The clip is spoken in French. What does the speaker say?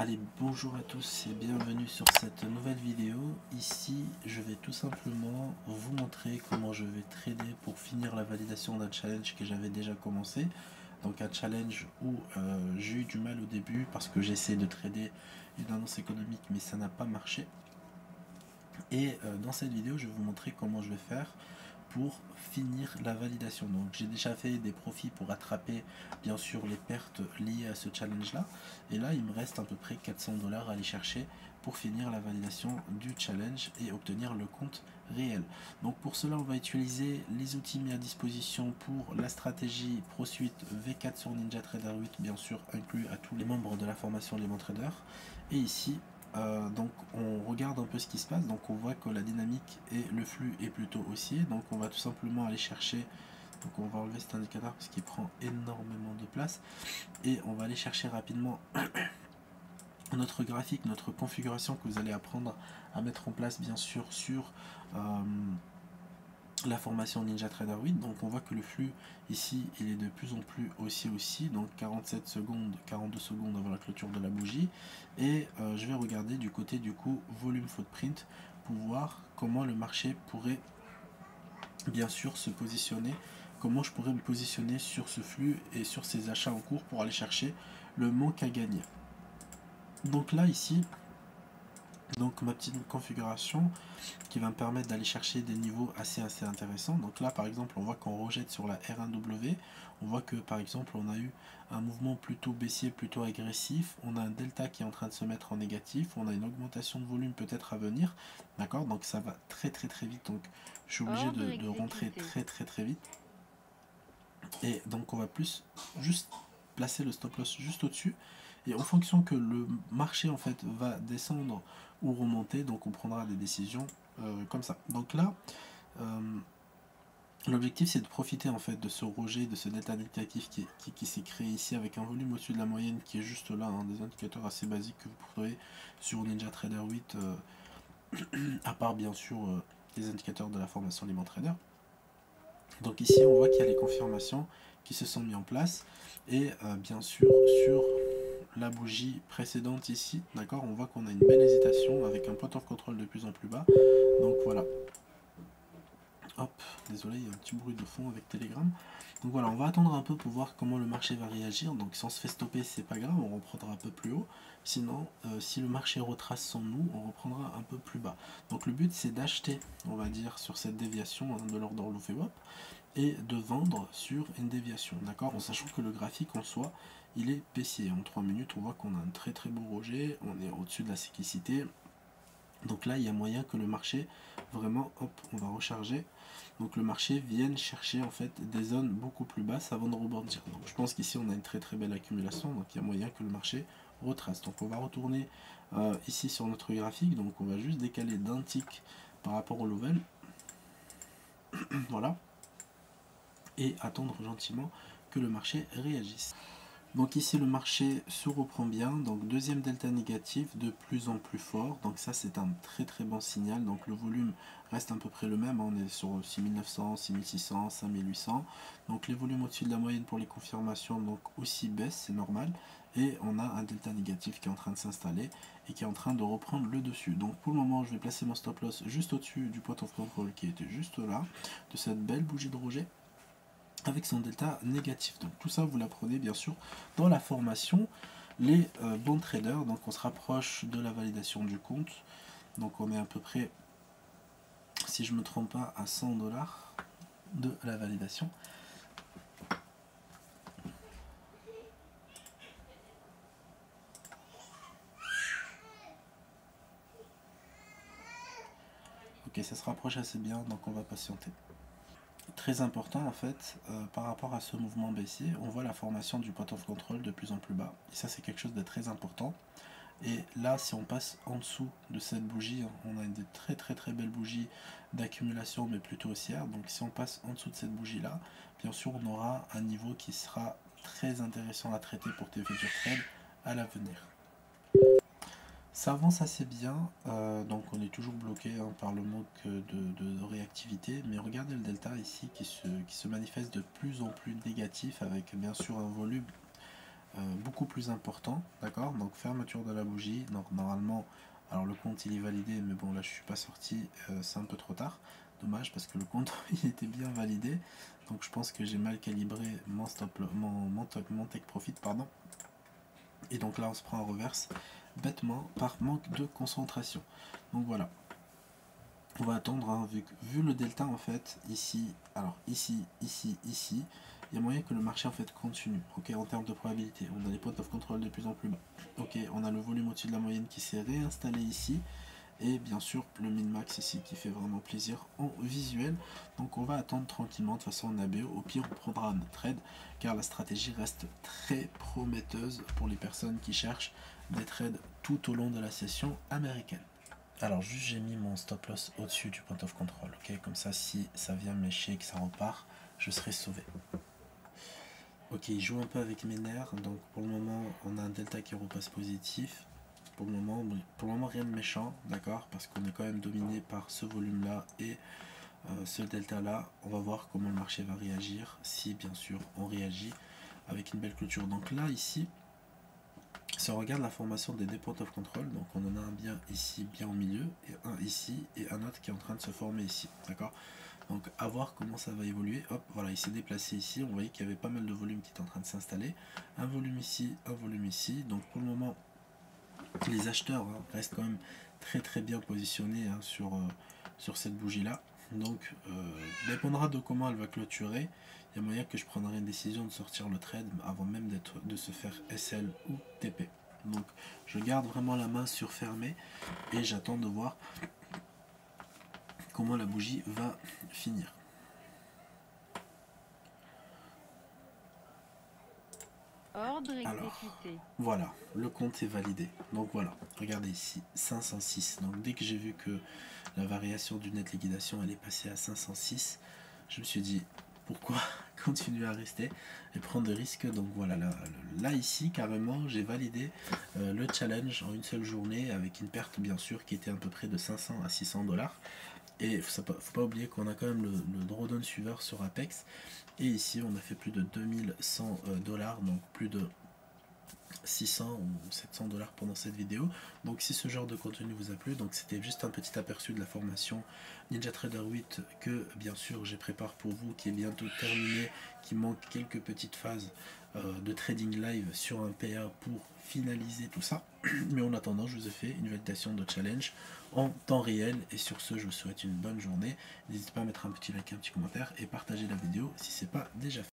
Allez, bonjour à tous et bienvenue sur cette nouvelle vidéo. Ici, je vais tout simplement vous montrer comment je vais trader pour finir la validation d'un challenge que j'avais déjà commencé. Donc un challenge où j'ai eu du mal au début parce que j'essaie de trader une annonce économique mais ça n'a pas marché. Et dans cette vidéo, je vais vous montrer comment je vais faire pour finir la validation. Donc j'ai déjà fait des profits pour rattraper bien sûr les pertes liées à ce challenge là, et là il me reste à peu près 400 $ à aller chercher pour finir la validation du challenge et obtenir le compte réel. Donc pour cela on va utiliser les outils mis à disposition pour la stratégie ProSuite V4 sur NinjaTrader 8, bien sûr inclus à tous les membres de la formation Lemon Trader. Et ici donc on regarde un peu ce qui se passe, donc on voit que la dynamique et le flux est plutôt haussier, donc on va tout simplement aller chercher, donc on va enlever cet indicateur parce qu'il prend énormément de place, et on va aller chercher rapidement notre graphique, notre configuration que vous allez apprendre à mettre en place bien sûr sur la formation NinjaTrader 8. Donc on voit que le flux ici il est de plus en plus haussier aussi, donc 47 secondes, 42 secondes avant la clôture de la bougie. Et je vais regarder du côté du coup volume footprint pour voir comment le marché pourrait bien sûr se positionner, comment je pourrais me positionner sur ce flux et sur ces achats en cours pour aller chercher le manque à gagner. Donc là ici, donc ma petite configuration qui va me permettre d'aller chercher des niveaux assez intéressants. Donc là par exemple on voit qu'on rejette sur la R1W, on voit que par exemple on a eu un mouvement plutôt baissier, plutôt agressif, on a un delta qui est en train de se mettre en négatif, on a une augmentation de volume peut-être à venir, d'accord, donc ça va très vite, donc je suis obligé de rentrer très vite, et donc on va plus juste placer le stop loss juste au-dessus, et en fonction que le marché en fait va descendre ou remonter, donc on prendra des décisions comme ça. Donc là l'objectif c'est de profiter en fait de ce rejet, de ce delta négatif qui s'est créé ici avec un volume au-dessus de la moyenne qui est juste là, hein, des indicateurs assez basiques que vous trouvez sur NinjaTrader 8, à part bien sûr les indicateurs de la formation Lemon Trader. Donc ici on voit qu'il y a les confirmations qui se sont mis en place, et bien sûr sur la bougie précédente ici, d'accord, on voit qu'on a une belle hésitation avec un point of control de plus en plus bas. Donc voilà, hop, désolé, il y a un petit bruit de fond avec Telegram. Donc voilà, on va attendre un peu pour voir comment le marché va réagir. Donc si on se fait stopper, c'est pas grave, on reprendra un peu plus haut. Sinon, si le marché retrace son nous, on reprendra un peu plus bas. Donc le but c'est d'acheter, on va dire, sur cette déviation, hein, de l'ordre de l'OFEWAP, et de vendre sur une déviation, d'accord, en sachant que le graphique en soi, il est baissier. En 3 minutes, on voit qu'on a un très beau rejet, on est au-dessus de la cyclicité. Donc là, il y a moyen que le marché, vraiment, hop, on va recharger. Donc le marché vienne chercher en fait des zones beaucoup plus basses avant de rebondir. Donc je pense qu'ici on a une très belle accumulation, donc il y a moyen que le marché retrace. Donc on va retourner ici sur notre graphique, donc on va juste décaler d'un tick par rapport au level. Voilà. Et attendre gentiment que le marché réagisse. Donc ici le marché se reprend bien, donc deuxième delta négatif de plus en plus fort, donc ça c'est un très bon signal. Donc le volume reste à peu près le même, on est sur 6900, 6600, 5800, donc les volumes au-dessus de la moyenne pour les confirmations donc aussi baissent, c'est normal, et on a un delta négatif qui est en train de s'installer et qui est en train de reprendre le dessus. Donc pour le moment je vais placer mon stop loss juste au-dessus du point of control qui était juste là, de cette belle bougie de rejet, avec son delta négatif. Donc tout ça vous l'apprenez bien sûr dans la formation les bons traders. Donc on se rapproche de la validation du compte, donc on est à peu près, si je me trompe pas, à 100 $ de la validation. Ok, ça se rapproche assez bien, donc on va patienter. Très important en fait, par rapport à ce mouvement baissier, on voit la formation du point of control de plus en plus bas, et ça c'est quelque chose de très important. Et là, si on passe en dessous de cette bougie, on a une très belles bougies d'accumulation, mais plutôt haussière. Donc si on passe en dessous de cette bougie là, bien sûr on aura un niveau qui sera très intéressant à traiter pour tes futurs trades à l'avenir. Ça avance assez bien, donc on est toujours bloqué, hein, par le manque de réactivité, mais regardez le delta ici qui se manifeste de plus en plus négatif, avec bien sûr un volume beaucoup plus important, d'accord. Donc fermeture de la bougie, donc normalement, alors le compte il est validé, mais bon là je suis pas sorti, c'est un peu trop tard, dommage parce que le compte il était bien validé, donc je pense que j'ai mal calibré mon take profit, pardon, et donc là on se prend en reverse bêtement par manque de concentration. Donc voilà, on va attendre, hein, vu le delta en fait, ici, alors ici, ici, il y a moyen que le marché en fait continue, ok, en termes de probabilité. On a les points of control de plus en plus bas, ok, on a le volume au-dessus de la moyenne qui s'est réinstallé ici, et bien sûr le min-max ici qui fait vraiment plaisir en visuel. Donc on va attendre tranquillement, de toute façon en ABO, au pire on prendra un trade, car la stratégie reste très prometteuse pour les personnes qui cherchent des trades tout au long de la session américaine. Alors juste j'ai mis mon stop loss au-dessus du point of control, ok, comme ça si ça vient m'écher et que ça repart, je serai sauvé. Ok, il joue un peu avec mes nerfs, donc pour le moment on a un delta qui repasse positif. Pour le moment rien de méchant, d'accord, parce qu'on est quand même dominé par ce volume là et ce delta là. On va voir comment le marché va réagir, si bien sûr on réagit avec une belle clôture. Donc là ici, si on regarde la formation des points of control, donc on en a un bien ici, bien au milieu, et un ici, et un autre qui est en train de se former ici, d'accord. Donc à voir comment ça va évoluer. Hop, voilà, il s'est déplacé ici, on voyait qu'il y avait pas mal de volume qui était en train de s'installer. Un volume ici, un volume ici, donc pour le moment, les acheteurs, hein, restent quand même très bien positionnés, hein, sur cette bougie là. Donc dépendra de comment elle va clôturer. Il y a moyen que je prendrai une décision de sortir le trade avant même de se faire SL ou TP. Donc je garde vraiment la main sur fermé et j'attends de voir comment la bougie va finir. Ordre Alors, exécuté. voilà, le compte est validé. Donc voilà, regardez ici, 506. Donc dès que j'ai vu que la variation du net liquidation elle est passée à 506, je me suis dit pourquoi continuer à rester et prendre des risques. Donc voilà, là ici carrément j'ai validé le challenge en une seule journée avec une perte bien sûr qui était à peu près de 500 à 600 dollars. Et faut pas oublier qu'on a quand même le drawdown suiveur sur Apex. Et ici on a fait plus de 2100 dollars, donc plus de 600 ou 700 dollars pendant cette vidéo. Donc si ce genre de contenu vous a plu, donc c'était juste un petit aperçu de la formation NinjaTrader 8 que bien sûr j'ai prépare pour vous, qui est bientôt terminée, qui manque quelques petites phases de trading live sur un PA pour finaliser tout ça. Mais en attendant, je vous ai fait une validation de challenge en temps réel, et sur ce je vous souhaite une bonne journée. N'hésitez pas à mettre un petit like, un petit commentaire et partager la vidéo si ce n'est pas déjà fait.